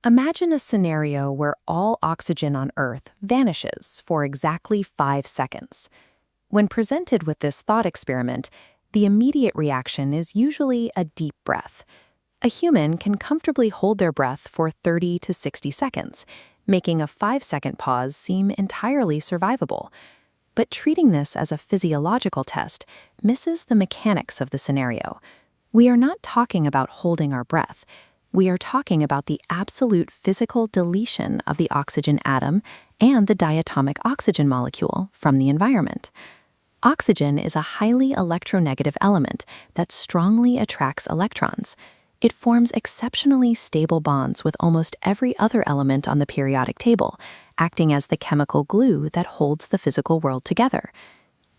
Imagine a scenario where all oxygen on Earth vanishes for exactly 5 seconds. When presented with this thought experiment, the immediate reaction is usually a deep breath. A human can comfortably hold their breath for 30 to 60 seconds, making a 5-second pause seem entirely survivable. But treating this as a physiological test misses the mechanics of the scenario. We are not talking about holding our breath. We are talking about the absolute physical deletion of the oxygen atom and the diatomic oxygen molecule from the environment. Oxygen is a highly electronegative element that strongly attracts electrons. It forms exceptionally stable bonds with almost every other element on the periodic table, acting as the chemical glue that holds the physical world together.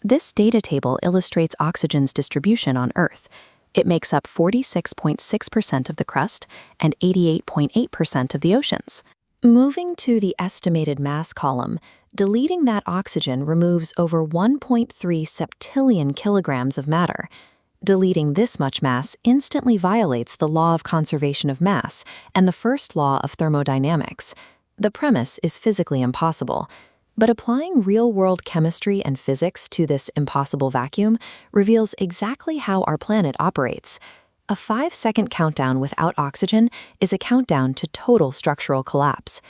This data table illustrates oxygen's distribution on Earth. It makes up 46.6% of the crust and 88.8% of the oceans. Moving to the estimated mass column, deleting that oxygen removes over 1.3 septillion kilograms of matter. Deleting this much mass instantly violates the law of conservation of mass and the first law of thermodynamics. The premise is physically impossible, but applying real-world chemistry and physics to this impossible vacuum reveals exactly how our planet operates. A 5-second countdown without oxygen is a countdown to total structural collapse.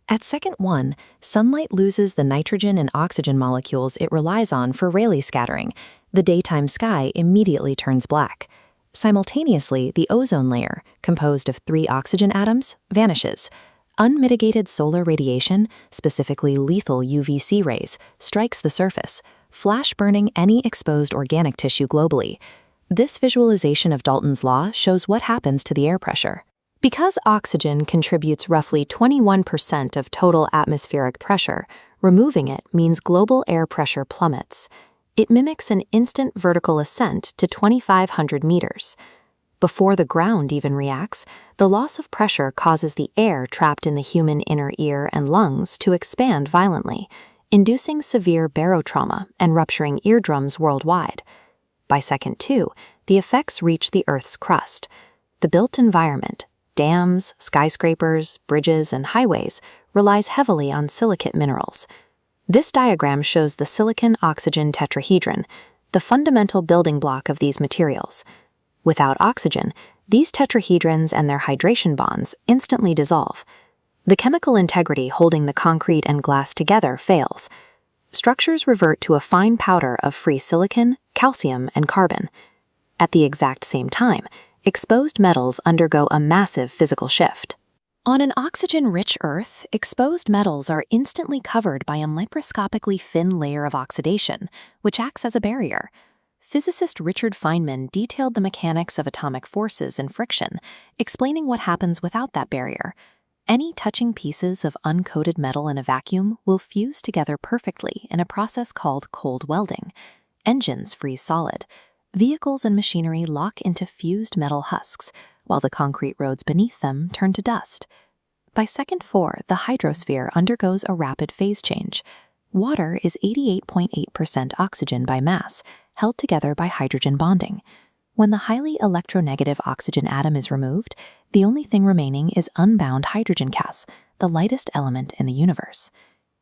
At second 1, sunlight loses the nitrogen and oxygen molecules it relies on for Rayleigh scattering. The daytime sky immediately turns black. Simultaneously, the ozone layer, composed of 3 oxygen atoms, vanishes. Unmitigated solar radiation, specifically lethal UVC rays, strikes the surface, flash-burning any exposed organic tissue globally. This visualization of Dalton's law shows what happens to the air pressure. Because oxygen contributes roughly 21% of total atmospheric pressure, removing it means global air pressure plummets. It mimics an instant vertical ascent to 2,500 meters. Before the ground even reacts, the loss of pressure causes the air trapped in the human inner ear and lungs to expand violently, inducing severe barotrauma and rupturing eardrums worldwide. By second 2, the effects reach the Earth's crust. The built environment, dams, skyscrapers, bridges, and highways, relies heavily on silicate minerals. This diagram shows the silicon-oxygen tetrahedron, the fundamental building block of these materials. Without oxygen, these tetrahedrons and their hydration bonds instantly dissolve. The chemical integrity holding the concrete and glass together fails. Structures revert to a fine powder of free silicon, calcium, and carbon. At the exact same time, exposed metals undergo a massive physical shift. On an oxygen-rich Earth, exposed metals are instantly covered by a microscopically thin layer of oxidation, which acts as a barrier. Physicist Richard Feynman detailed the mechanics of atomic forces and friction, explaining what happens without that barrier. Any touching pieces of uncoated metal in a vacuum will fuse together perfectly in a process called cold welding. Engines freeze solid. Vehicles and machinery lock into fused metal husks, while the concrete roads beneath them turn to dust. By second 4, the hydrosphere undergoes a rapid phase change. Water is 88.8% oxygen by mass, held together by hydrogen bonding. When the highly electronegative oxygen atom is removed, the only thing remaining is unbound hydrogen gas, the lightest element in the universe.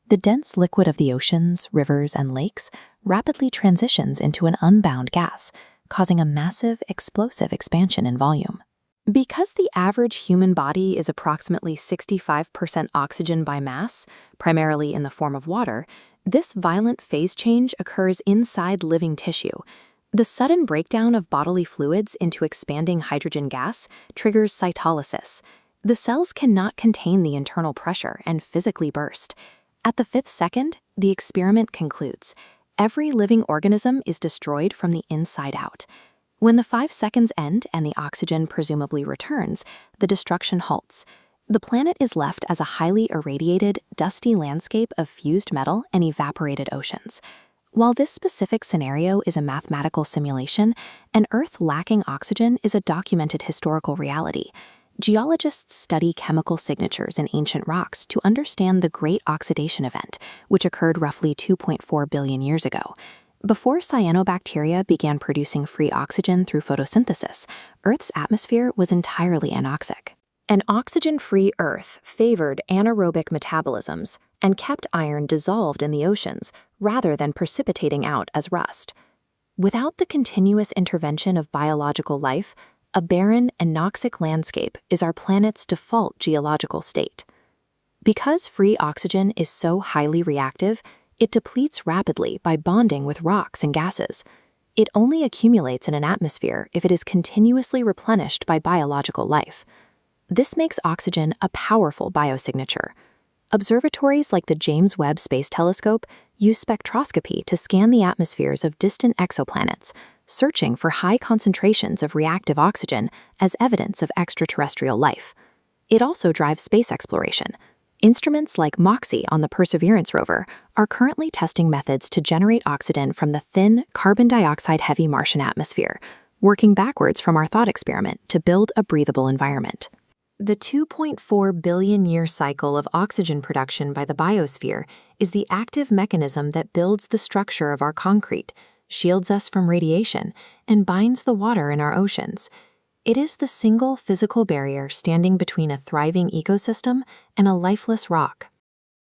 The dense liquid of the oceans, rivers, and lakes rapidly transitions into an unbound gas, causing a massive, explosive expansion in volume. Because the average human body is approximately 65% oxygen by mass, primarily in the form of water, this violent phase change occurs inside living tissue. The sudden breakdown of bodily fluids into expanding hydrogen gas triggers cytolysis. The cells cannot contain the internal pressure and physically burst. At the 5th second, the experiment concludes. Every living organism is destroyed from the inside out. When the 5 seconds end and the oxygen presumably returns, the destruction halts. The planet is left as a highly irradiated, dusty landscape of fused metal and evaporated oceans. While this specific scenario is a mathematical simulation, an Earth lacking oxygen is a documented historical reality. Geologists study chemical signatures in ancient rocks to understand the Great Oxidation Event, which occurred roughly 2.4 billion years ago. Before cyanobacteria began producing free oxygen through photosynthesis, Earth's atmosphere was entirely anoxic. An oxygen-free Earth favored anaerobic metabolisms and kept iron dissolved in the oceans rather than precipitating out as rust. Without the continuous intervention of biological life, a barren, anoxic landscape is our planet's default geological state. Because free oxygen is so highly reactive, it depletes rapidly by bonding with rocks and gases. It only accumulates in an atmosphere if it is continuously replenished by biological life. This makes oxygen a powerful biosignature. Observatories like the James Webb Space Telescope use spectroscopy to scan the atmospheres of distant exoplanets, searching for high concentrations of reactive oxygen as evidence of extraterrestrial life. It also drives space exploration. Instruments like MOXIE on the Perseverance rover are currently testing methods to generate oxygen from the thin, carbon dioxide-heavy Martian atmosphere, working backwards from our thought experiment to build a breathable environment. The 2.4 billion-year cycle of oxygen production by the biosphere is the active mechanism that builds the structure of our concrete, shields us from radiation, and binds the water in our oceans. It is the single physical barrier standing between a thriving ecosystem and a lifeless rock.